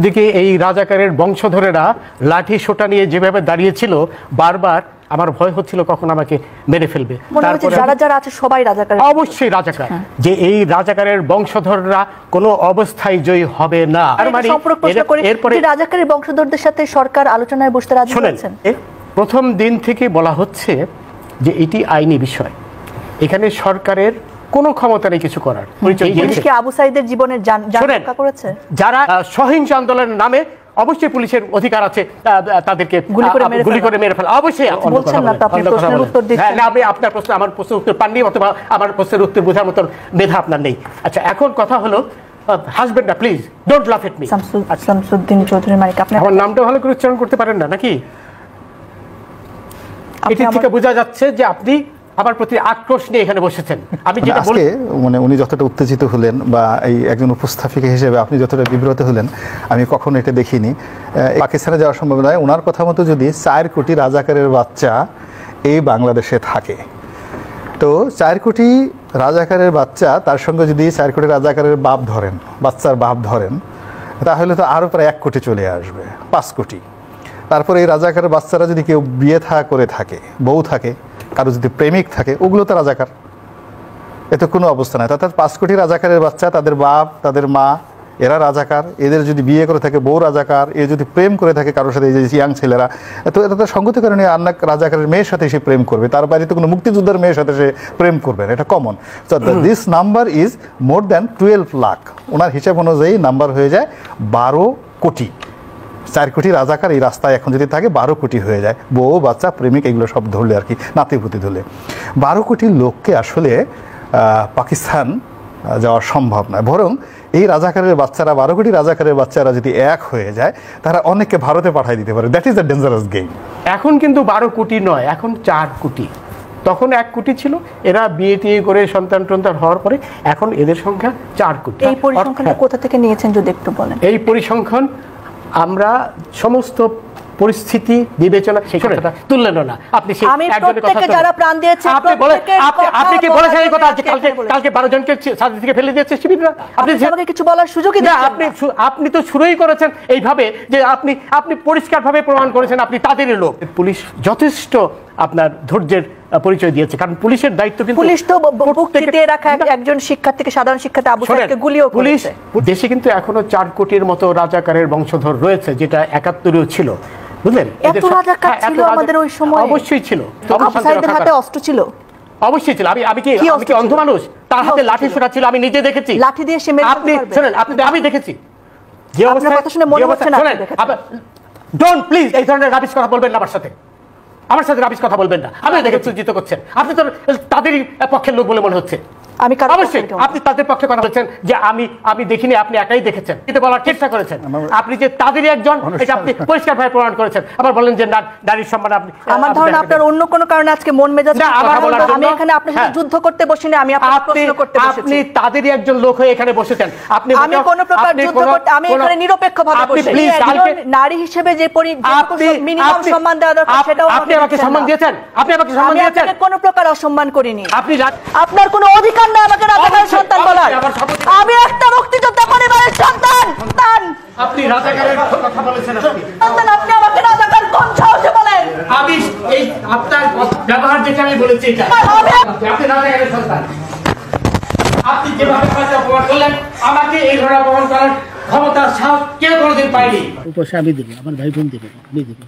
দিকে এই রাজাকারের বংশধরেরা লাঠি সোটা নিয়ে যেভাবে দাঁড়িয়েছিল, বারবার আমার ভয় হচ্ছিল কখন আমাকে মেরে ফেলবে। যারা যারা আছে সবাই রাজাকার, অবশ্যই রাজাকার। যে এই রাজাকারের বংশধররা কোনো অবস্থায় জয়ী হবে না। এরপরে রাজাকারের বংশধরদের সাথে সরকার আলোচনায় বসতে রাজি হয়েছেন। প্রথম দিন থেকে বলা হচ্ছে যে এটি আইনি বিষয়, এখানে সরকারের কোনো ক্ষমতা নেই কিছু করার। আবু সাইদের জীবনের রক্ষা করেছে যারা সহিংস আন্দোলনের নামে, অবশ্যই পুলিশের অধিকার আছে তাদেরকে গুলি করে মেরে ফেলা। অবশ্যই আপনার প্রশ্ন আমার প্রশ্নের উত্তর পাননি, অথবা আমার প্রশ্নের উত্তর বোঝার মতো মেধা আপনার নেই। আচ্ছা, এখন কথা হলো হাজবেন্ড, প্লিজ ডোন্ট লাফ এট মি। শামসুদ্দিন চৌধুরী মানিক, আপনি আমার নামটা ভালো করে উচ্চারণ করতে পারেন না নাকি? এটি থেকে বোঝা যাচ্ছে যে আপনি আমার প্রতি আক্রোশ নিয়ে এখানে বসেছেন। আমি যেটা বলি, মানে উনি যতটা উত্তেজিত হলেন বা এই একজন উপস্থাপিকা হিসেবে আপনি যতটা বিব্রত হলেন, আমি কখনো এটা দেখিনি। পাকিস্তানে যাওয়া সম্ভব নয়। ওনার কথা মতো যদি 4 কোটি রাজাকারের বাচ্চা এই বাংলাদেশে থাকে, তো 4 কোটি রাজাকারের বাচ্চা, তার সঙ্গে যদি 4 কোটি রাজাকারের বাপ ধরেন, বাচ্চার বাপ ধরেন, তাহলে তো আরও প্রায় 1 কোটি চলে আসবে, 5 কোটি। তারপরে এই রাজাকারের বাচ্চারা যদি কেউ বিয়ে করে থাকে, বউ থাকে, কারো যদি প্রেমিক থাকে, ওগুলো তো রাজাকার। এতে কোনো অবস্থা নাই। অর্থাৎ 5 কোটি রাজাকারের বাচ্চা, তাদের বাপ, তাদের মা, এরা রাজাকার। এদের যদি বিয়ে করে থাকে, বউ রাজাকার। এ যদি প্রেম করে থাকে কারোর সাথে, এই যে ইয়াং ছেলেরা, তো এটা তো সঙ্গতি কারণে আন্নাক রাজাকারের মেয়ের সাথে সে প্রেম করবে, তার বাড়িতে কোনো মুক্তিযোদ্ধার মেয়ের সাথে সে প্রেম করবে, এটা common. So this number is more than 12 lakh. ওনার হিসাব অনুযায়ী নাম্বার হয়ে যায় 12 কোটি। 4 কোটি রাজাকার এই রাস্তায় এখন যদি থাকে 12 কোটি হয়ে যায়, বউ, বাচ্চা, প্রেমিক, এগুলো সব ধরলে আর কি, নাতিপুতি ধরলে 12 কোটি লোককে আসলে পাকিস্তান যাওয়া সম্ভব নয়। বরং এই রাজাকারের বাচ্চারা, 12 কোটি রাজাকারের বাচ্চারা যদি এক হয়ে যায়, তারা অনেককে ভারতে পাঠিয়ে দিতে পারে। That is the dangerous game. এখন কিন্তু 12 কোটি নয়, এখন 4 কোটি। তখন 1 কোটি ছিল। এরা বিয়ে টিয়ে করে সন্তান টন্তান হওয়ার পরে এখন এদের সংখ্যা 4 কোটি। এই পরিসংখ্যানটা কোথা থেকে নিয়েছেন যদি একটু বলেন? এই পরিসংখ্যান আমরা সমস্ত পরিস্থিতি বিবেচনা, সেই কথাটা তুললেন না আপনি। যারা প্রাণ দিয়েছে আপনি কি বলেছেন এই কথা? কালকে 12 জনকে সাথে থেকে ফেলে দিয়েছে শিবিররা। আপনি আমাকে কিছু বলার সুযোগই দেন। আপনি তো শুরুই করেছেন এইভাবে যে আপনি পরিষ্কারভাবে প্রমাণ করেছেন আপনি তাদেরই লোক। পুলিশ যথেষ্ট আপনার ধৈর্যের পরিচয় দিয়েছে, কারণ পুলিশের দায়িত্ব কিন্তু পুলিশ তো বুক চিতিয়ে রাখা একজন শিক্ষার্থীকে, সাধারণ শিক্ষার্থী আবু সাইদকে গুলিও করেছে। দেশে কিন্তু এখনো 4 কোটির মতো রাজাকারের বংশধর রয়েছে, যেটা 71-এও ছিল, বুঝলেন? এত রাজাকার ছিল আমাদের ওই সময়। অবশ্যই ছিল। আবু সাইদের হাতে অস্ত্র ছিল, অবশ্যই ছিল। আমি কি অন্ধ মানুষ? তার হাতে লাঠি সোটা ছিল, আমি নিজে দেখেছি। লাঠি দিয়ে সে মেরে ফেলতে পারবে। শুনেন, আমি দেখেছি যে অবস্থা। কথা শুনে মনে হচ্ছে না। ডোন্ট প্লিজ এই ধরনের রাবিশ কথা বলবেন না আমার সাথে রাবিশ কথা বলবেন না। আপনি দেখে সূচিত করছেন, আপনি তো তাদেরই পক্ষের লোক বলে মনে হচ্ছে। অবশ্যই আপনি তাদের পক্ষে কথা বলছেন যে আমি দেখিনি, আপনি একাই দেখেছেন, কিন্তু বলার চেষ্টা করেছেন। আপনি যে তাদেরই একজন, এটা আপনি পরিষ্কারভাবে প্রমাণ করেছেন। আবার বলেন যে নারীর সম্মান। আপনি, আমার ধারণা আপনার অন্য কোনো কারণে আজকে মন মেজাজ, আমি এখানে আপনার সাথে যুদ্ধ করতে বসিনি, আমি আপনাকে প্রশ্ন করতে বসেছি। আপনি তাদেরই একজন লোক হয়ে এখানে বসেছেন। আমি কোনো প্রকার যুদ্ধ করতে, আমি এখানে নিরপেক্ষভাবে বসেছি। নারী হিসেবে যে মিনিমাম সম্মান দেওয়া দরকার সেটাও আপনি আমাকে সম্মান দিয়েছেন। আপনি আমাকে সম্মান দিয়েছেন। আমি কোনো প্রকার অসম্মান করিনি। আপনার কোনো অধিকার নেই আমাকে রাজাকারের সন্তান বলার। আমি একটা মুক্তিযোদ্ধা পরিবারের সন্তান। আপনি রাজাকারের কথা বলেছেন। আপনি আমাকে রাজাকার কোন সাহসে বলেন? আমি এই আপনার ব্যবহার দেখে আমি বলেছি এটা। আপনি রাজাকারের সন্তান। আপনি যেভাবে কথা অপমান করলেন, আমাকে এই ধরনের অপমান করার ক্ষমতা সাহস কেউ কোনোদিন পায়নি। পয়সা আমি দেবো, আমার ভাই বোন দেবে, আমি দেবো।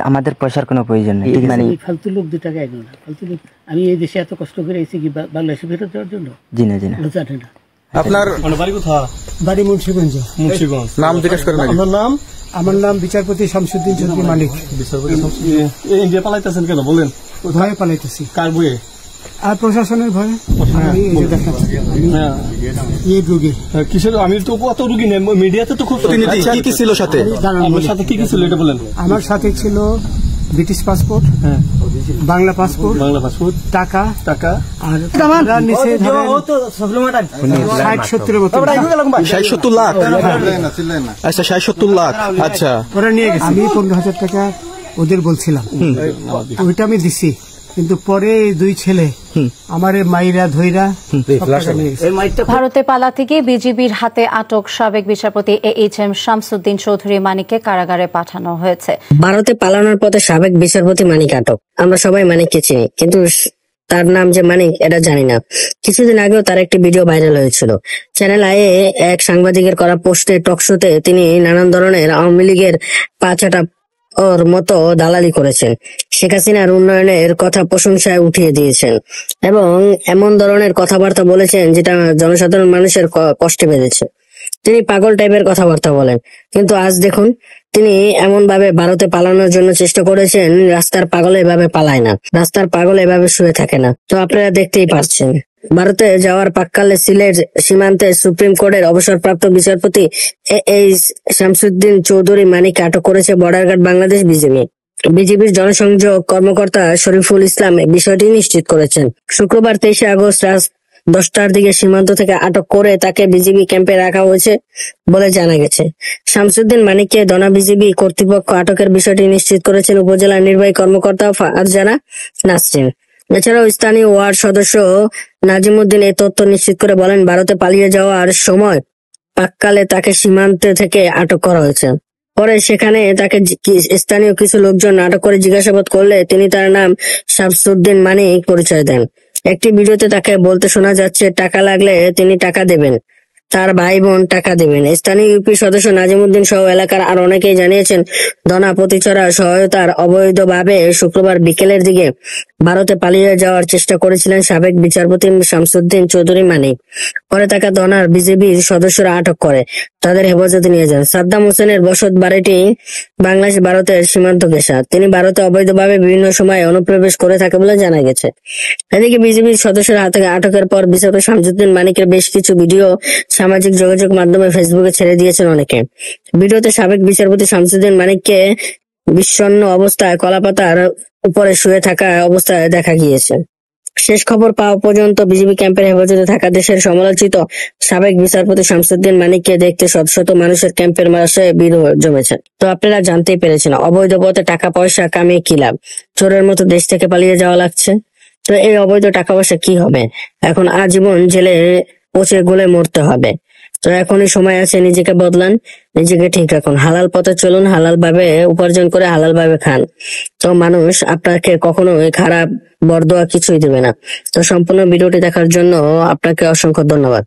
আমাদের পয়সার কোনো প্রয়োজন নেই। মানে ফালতু লোক 2 টাকা এগো না, ফালতু লোক। আমি এই দেশে এত কষ্ট করে এসেছি কি বাংলাদেশে ফেরত যাওয়ার জন্য? জি না, জি না। আপনার বাড়ি কোথায়? বাড়ি মুন্সিগঞ্জ। নাম জিজ্ঞেস করেন। আমার নাম বিচারপতি শামসুদ্দিন চৌধুরী মানিক। বিচারপতি ইন্ডিয়া পালাইতেছেন কেন বলেন? ভয়ে পালাইতেছি। কার বইয়ে? আর প্রশাসনের ভয়ে। কিসের? আমি তো কত রুগী নেই, মিডিয়াতে তো খুব। কি কি ছিল সাথে? আমার সাথে কি কি ছিল এটা বলেন। আমার সাথে ছিল ব্রিটিশ পাসপোর্ট, বাংলা পাসপোর্ট, টাকা আর 60-70 মতো। 60-70 লাখ? আচ্ছা, 60-70 লাখ। আচ্ছা, ওরা নিয়ে গেছে। আমি 15,000 টাকা ওদের বলছিলাম, ওইটা আমি দিছি। কিন্তু পরে 2 ছেলে আমার মাইরা ধইরা সব টাকা নিয়ে গেছে। ভারতে পালাতে গিয়ে বিজিবির হাতে আটক সাবেক বিচারপতি AHM শামসুদ্দিন চৌধুরী মানিককে কারাগারে পাঠানো হয়েছে। ভারতে পালানোর পথে সাবেক বিচারপতি মানিক আটক। আমরা সবাই মানিককে চিনি, কিন্তু তার নাম যে মানিক এটা জানি না। কিছুদিন আগেও তার একটি ভিডিও ভাইরাল হয়েছিল। চ্যানেল আই এক সাংবাদিকের করা পোস্টে টকশোতে তিনি নানান ধরনের আওয়ামী লীগের পাঁচাটা ওর মতো দালালি করেছেন, শেখ হাসিনার উন্নয়নের কথা প্রশংসায় উঠিয়ে দিয়েছেন এবং এমন ধরনের কথাবার্তা বলেছেন যেটা জনসাধারণ মানুষের কষ্টে বেঁধেছে। তিনি পাগল টাইপের কথাবার্তা বলেন, কিন্তু আজ দেখুন তিনি এমন ভাবে ভারতে পালানোর জন্য চেষ্টা করেছেন। রাস্তার পাগল এভাবে পালায় না, রাস্তার পাগল এভাবে শুয়ে থাকে না। তো আপনারা দেখতেই পাচ্ছেন ভারতে যাওয়ার পাককালে সিলেট সীমান্তে সুপ্রিম কোর্টের অবসরপ্রাপ্ত বিচারপতি AH শামসুদ্দিন চৌধুরী মানিককে আটক করেছে বর্ডার গার্ড বাংলাদেশ বিজিবি। বিজিবির জনসংযোগ কর্মকর্তা শরীফুল ইসলাম বিষয়টি নিশ্চিত করেছেন। শুক্রবার 23 আগস্ট রাত 10টার দিকে সীমান্ত থেকে আটক করে তাকে বিজিবি ক্যাম্পে রাখা হয়েছে বলে জানা গেছে। শামসুদ্দিন মানিককে দনা বিজিবি কর্তৃপক্ষ আটকের বিষয়টি নিশ্চিত করেছেন উপজেলা নির্বাহী কর্মকর্তা ফারজানা নাসরিন। এছাড়াও স্থানীয় ওয়ার্ড সদস্য নাজিমুদ্দিন এই তথ্য নিশ্চিত করে বলেন, ভারতে পালিয়ে যাওয়ার সময় পাককালে তাকে সীমান্ত থেকে আটক করা হয়েছে। পরে সেখানে তাকে স্থানীয় কিছু লোকজন আটক করে জিজ্ঞাসাবাদ করলে তিনি তার নাম শামসুদ্দিন মানিক পরিচয় দেন। একটি ভিডিওতে তাকে বলতে শোনা যাচ্ছে, টাকা লাগলে তিনি টাকা দেবেন, তার ভাই বোন টাকা দেবেন। স্থানীয় ইউপি সদস্য নাজিমুদ্দিন সহ এলাকার আর অনেকেই জানিয়েছেন, দনা প্রতিচরা সহায়তার অবৈধভাবে শুক্রবার বিকেলের দিকে ভারতে পালিয়ে যাওয়ার চেষ্টা করেছিলেন সাবেক বিচারপতি শামসুদ্দিন চৌধুরী মানিক। পরে তাকে দনার বিজেপির সদস্যরা আটক করে তাদের হেফাজতে নিয়ে যান। সাদ্দাম হোসেনের বসত বাড়িটি বাংলাদেশ ভারতের সীমান্ত ঘেঁষা। তিনি ভারতে অবৈধভাবে বিভিন্ন সময় অনুপ্রবেশ করে থাকে বলে জানা গেছে। এদিকে বিজেপির সদস্যরা হাতে আটকের পর বিচারপতি শামসুদ্দিন মানিকের বেশ কিছু ভিডিও সামাজিক যোগাযোগ মাধ্যমে ফেসবুকে ছেড়ে দিয়েছেন অনেকে। ভিডিওতে সাবেক বিচারপতি শামসুদ্দিন মানিককে বিষণ্ণ অবস্থায় কলাপাতার উপরে শুয়ে থাকা অবস্থায় দেখা গিয়েছে। শেষ খবর পাওয়া পর্যন্ত বিজিবি ক্যাম্পের হেফাজতে থাকা দেশের সমালোচিত সাবেক বিচারপতি শামসুদ্দিন মানিককে দেখতে শত শত মানুষের ক্যাম্পের মাসে ভিড় জমেছে। তো আপনারা জানতেই পেরেছেন অবৈধ পথে টাকা পয়সা কামিয়ে কি লাভ, চোরের মতো দেশ থেকে পালিয়ে যাওয়া লাগছে। তো এই অবৈধ টাকা পয়সা কি হবে, এখন আজীবন জেলে পচে গলে মরতে হবে। তো এখনই সময় আছে, নিজেকে বদলান, নিজেকে ঠিক রাখুন, হালাল পথে চলুন, হালাল ভাবে উপার্জন করে হালাল ভাবে খান। তো মানুষ আপনাকে কখনো খারাপ বরদোয়া কিছুই দেবে না। তো সম্পূর্ণ ভিডিওটি দেখার জন্য আপনাকে অসংখ্য ধন্যবাদ।